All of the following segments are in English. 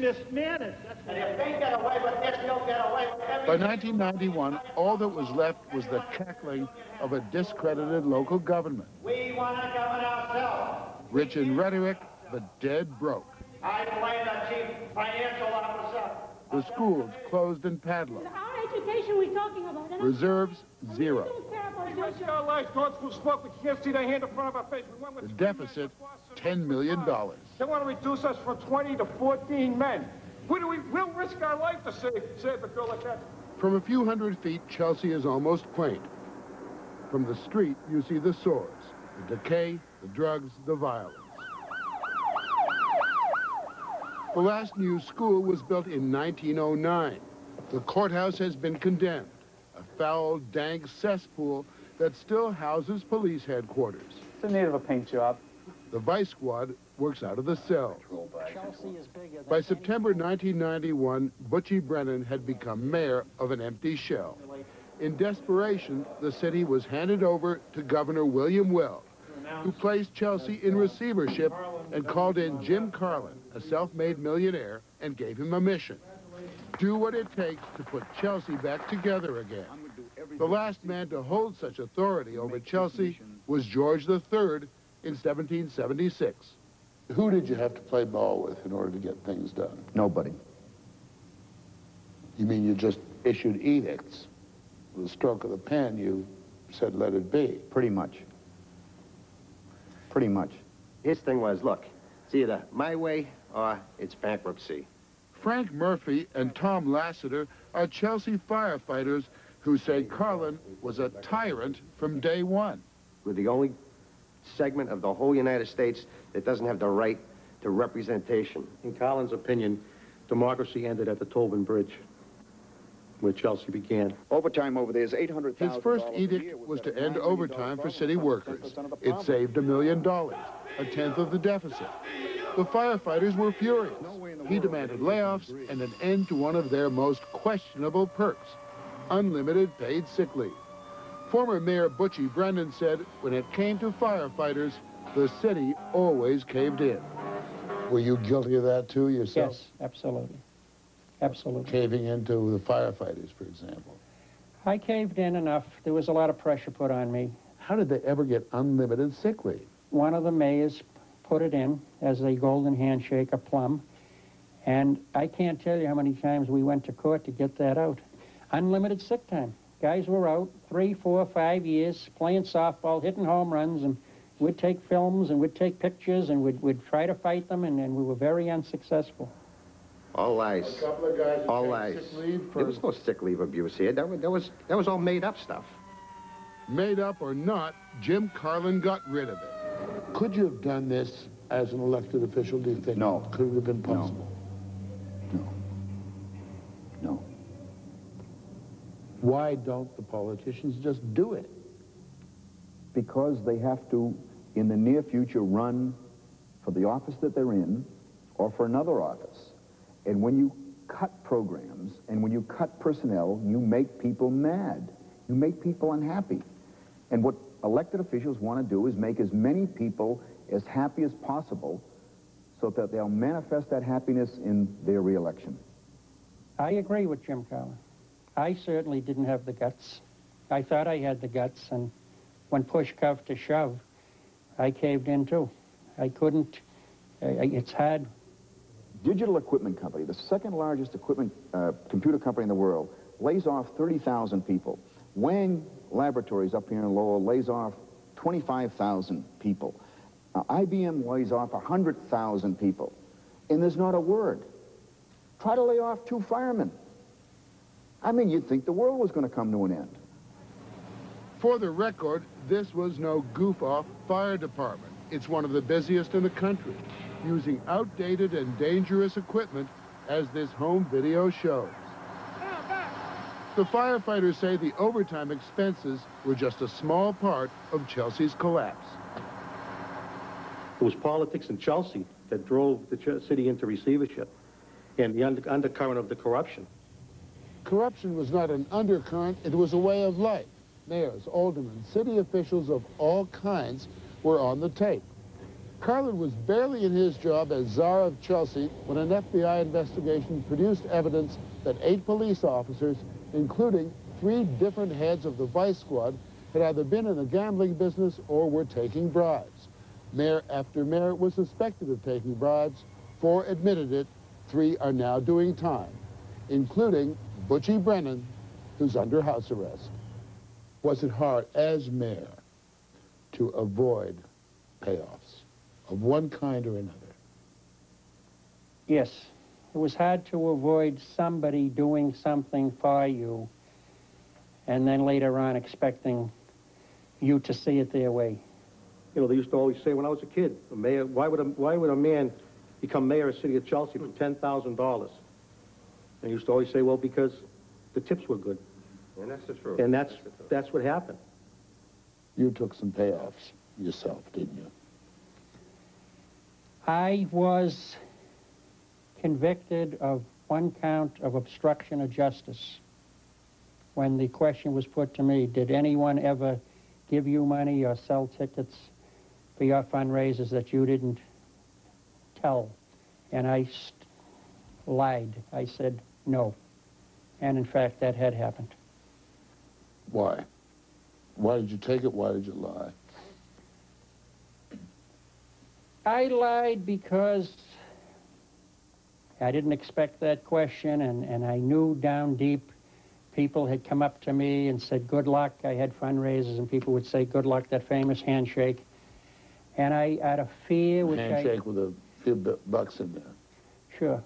mismanaged. And if they get away with this, they'll get away with everything. By 1991, all that was left was the cackling of a discredited local government. We want to govern ourselves. Rich in rhetoric, but dead broke. I blame the chief financial officer. The schools closed and padlocked. Our education we're talking about. Reserves, zero. We risk our lives going through smoke. We can't see their hand in front of our face. The deficit, $10 million. They want to reduce us from 20 to 14 men. We'll risk our life to save a girl like that. From a few hundred feet, Chelsea is almost quaint. From the street, you see the sores, the decay, the drugs, the violence. The last new school was built in 1909. The courthouse has been condemned, a foul, dank cesspool that still houses police headquarters. It's in need of a paint job. The vice squad works out of the cell. By September 1991, Butchie Brennan had become mayor of an empty shell. In desperation, the city was handed over to Governor William Weld, who placed Chelsea in receivership and called in Jim Carlin, a self-made millionaire, and gave him a mission. Do what it takes to put Chelsea back together again. The last man to hold such authority over Chelsea was George III in 1776. Who did you have to play ball with in order to get things done? Nobody. You mean you just issued edicts? With a stroke of the pen, you said, let it be. Pretty much. Pretty much. His thing was, look, it's either my way or it's bankruptcy. Frank Murphy and Tom Lassiter are Chelsea firefighters who say Carlin was a tyrant from day one. We're the only segment of the whole United States that doesn't have the right to representation. In Carlin's opinion, democracy ended at the Tobin Bridge, where Chelsea began. Overtime over there is $800,000. His first edict was to end overtime for city workers. It saved $1 million, a tenth of the deficit. The firefighters were furious. He demanded layoffs and an end to one of their most questionable perks, unlimited paid sick leave. Former Mayor Butchie Brennan said when it came to firefighters, the city always caved in. Were you guilty of that too yourself? Yes, absolutely. Absolutely. Caving into the firefighters, for example. I caved in enough. There was a lot of pressure put on me. How did they ever get unlimited sick leave? One of the mayors put it in as a golden handshake, a plum. And I can't tell you how many times we went to court to get that out. Unlimited sick time. Guys were out 3, 4, 5 years playing softball, hitting home runs, and we'd take films and we'd take pictures and we'd try to fight them, and we were very unsuccessful. All lies. A couple of guys all lies. Sick leave for... There was no sick leave abuse here. That was all made up stuff. Made up or not, Jim Carlin got rid of it. Could you have done this as an elected official, do you think? No. Could it have been possible? No. No. Why don't the politicians just do it? Because they have to, in the near future, run for the office that they're in or for another office. And when you cut programs and when you cut personnel, you make people mad. You make people unhappy. And what elected officials want to do is make as many people as happy as possible so that they'll manifest that happiness in their reelection. I agree with Jim Carlin. I certainly didn't have the guts. I thought I had the guts, and when push comes to shove, I caved in too. I couldn't, it's hard. Digital Equipment Company, the second largest equipment computer company in the world, lays off 30,000 people. Wang Laboratories up here in Lowell lays off 25,000 people. IBM lays off 100,000 people. And there's not a word. Try to lay off 2 firemen. I mean, you'd think the world was going to come to an end. For the record, this was no goof-off fire department. It's one of the busiest in the country, using outdated and dangerous equipment, as this home video shows. The firefighters say the overtime expenses were just a small part of Chelsea's collapse. It was politics in Chelsea that drove the city into receivership and the undercurrent of the corruption. Corruption was not an undercurrent, it was a way of life. Mayors, aldermen, city officials of all kinds were on the take. Carlin was barely in his job as czar of Chelsea when an FBI investigation produced evidence that 8 police officers, including 3 different heads of the vice squad, had either been in the gambling business or were taking bribes. Mayor after mayor was suspected of taking bribes. 4 admitted it. 3 are now doing time, including Butchie Brennan, who's under house arrest. Was it hard as mayor to avoid payoffs of one kind or another? Yes, it was hard to avoid somebody doing something for you and then later on expecting you to see it their way. You know, they used to always say when I was a kid, a mayor, why would a man become mayor of the city of Chelsea for $10,000? And he used to always say, well, because the tips were good. And that's the truth. And that's what happened. You took some payoffs yourself, didn't you? I was convicted of 1 count of obstruction of justice. When the question was put to me, did anyone ever give you money or sell tickets for your fundraisers that you didn't tell? And I lied. I said no. And in fact, that had happened. Why? Why did you take it? Why did you lie? I lied because I didn't expect that question, and I knew down deep people had come up to me and said, good luck. I had fundraisers, and people would say, good luck, that famous handshake. And I, out of fear, which handshake with a few bucks in there. Sure.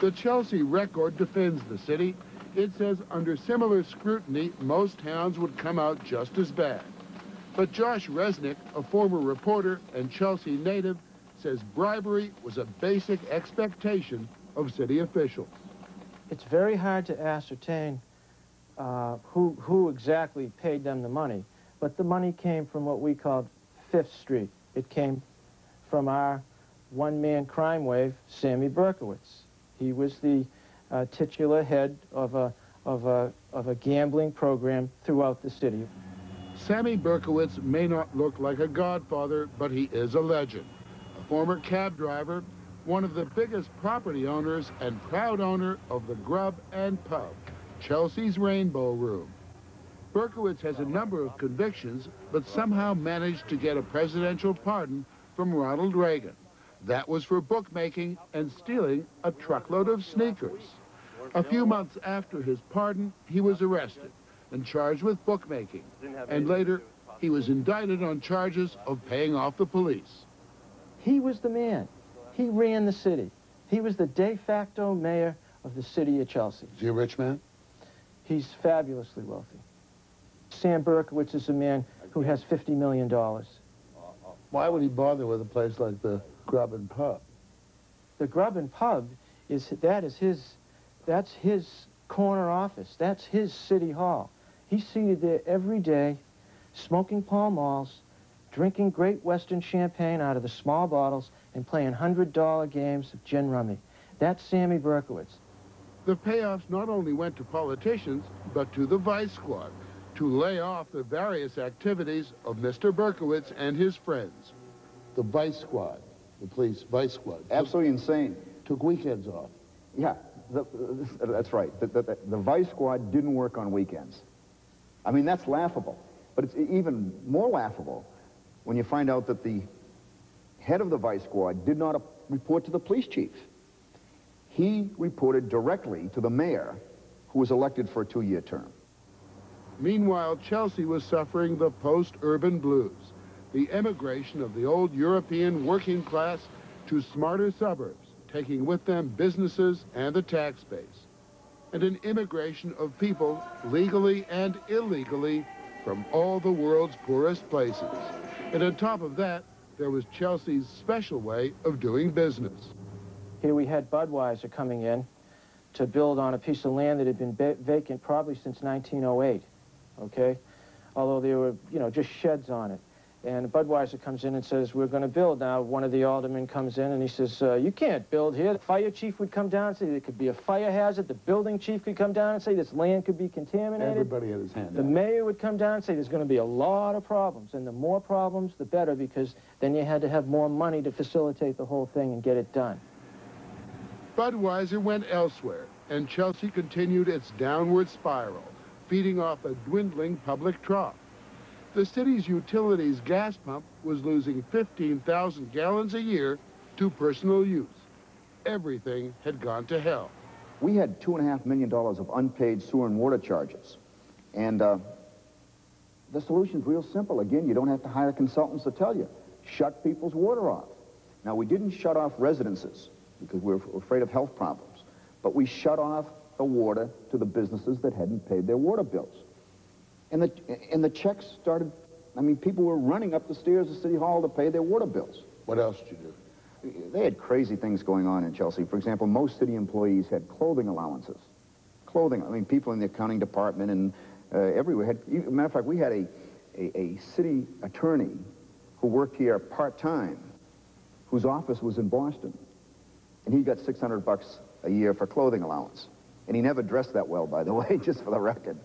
The Chelsea record defends the city. It says under similar scrutiny, most towns would come out just as bad. But Josh Resnick, a former reporter and Chelsea native, says bribery was a basic expectation of city officials. It's very hard to ascertain who exactly paid them the money, but the money came from what we called Fifth Street. It came from our one-man crime wave, Sammy Berkowitz. He was the titular head of a gambling program throughout the city. Sammy Berkowitz may not look like a godfather, but he is a legend. A former cab driver, one of the biggest property owners and proud owner of the Grub and Pub, Chelsea's Rainbow Room. Berkowitz has a number of convictions, but somehow managed to get a presidential pardon from Ronald Reagan. That was for bookmaking and stealing a truckload of sneakers. A few months after his pardon, he was arrested and charged with bookmaking. And later, he was indicted on charges of paying off the police. He was the man. He ran the city. He was the de facto mayor of the city of Chelsea. Is he a rich man? He's fabulously wealthy. Sam Berkowitz is a man who has $50 million. Why would he bother with a place like the Grub and Pub? The Grub and Pub that's his corner office. That's his city hall. He's seated there every day, smoking Pall Malls, drinking Great Western champagne out of the small bottles, and playing $100 games of gin rummy. That's Sammy Berkowitz. The payoffs not only went to politicians, but to the vice squad, to lay off the various activities of Mr. Berkowitz and his friends. The vice squad, the police vice squad. Absolutely insane. Took weekends off. Yeah, that's right. The vice squad didn't work on weekends. I mean, that's laughable. But it's even more laughable when you find out that the head of the vice squad did not report to the police chief. He reported directly to the mayor, who was elected for a 2-year term. Meanwhile, Chelsea was suffering the post-urban blues, the emigration of the old European working class to smarter suburbs, taking with them businesses and the tax base, and an immigration of people, legally and illegally, from all the world's poorest places. And on top of that, there was Chelsea's special way of doing business. Here we had Budweiser coming in to build on a piece of land that had been vacant probably since 1908, okay? Although there were, just sheds on it. And Budweiser comes in and says, we're going to build. Now, one of the aldermen comes in and he says, you can't build here. The fire chief would come down and say there could be a fire hazard. The building chief could come down and say this land could be contaminated. Everybody had his hand The out. mayor would come down and say there's going to be a lot of problems. And the more problems, the better, because then you had to have more money to facilitate the whole thing and get it done. Budweiser went elsewhere, and Chelsea continued its downward spiral, feeding off a dwindling public trough. The city's utilities gas pump was losing 15,000 gallons a year to personal use. Everything had gone to hell. We had $2.5 million of unpaid sewer and water charges. And the solution's real simple. Again, you don't have to hire consultants to tell you. Shut people's water off. Now, we didn't shut off residences because we were afraid of health problems, but we shut off the water to the businesses that hadn't paid their water bills. And the checks started, I mean, people were running up the stairs of City Hall to pay their water bills. What else did you do? They had crazy things going on in Chelsea. For example, most city employees had clothing allowances. Clothing, I mean, people in the accounting department and everywhere had, as a matter of fact, we had a city attorney who worked here part-time, whose office was in Boston. And he got $600 a year for clothing allowance. And he never dressed that well, by the way, just for the record.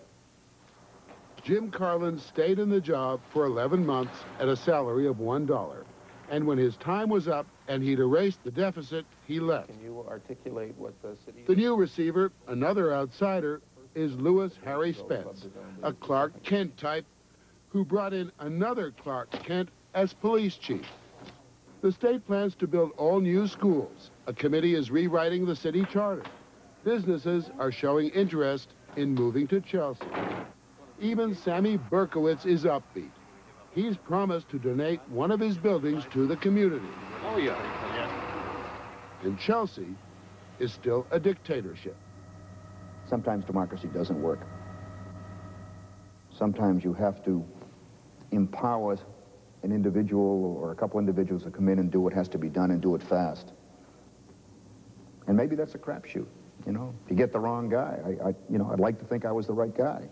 Jim Carlin stayed in the job for 11 months at a salary of $1. And when his time was up and he'd erased the deficit, he left. Can you articulate what the city... The new receiver, another outsider, is Louis Harry Spence, a Clark Kent type who brought in another Clark Kent as police chief. The state plans to build all new schools. A committee is rewriting the city charter. Businesses are showing interest in moving to Chelsea. Even Sammy Berkowitz is upbeat. He's promised to donate one of his buildings to the community. Oh, yeah. And Chelsea is still a dictatorship. Sometimes democracy doesn't work. Sometimes you have to empower an individual or a couple individuals to come in and do what has to be done and do it fast. And maybe that's a crapshoot, you know. If you get the wrong guy, I'd like to think I was the right guy.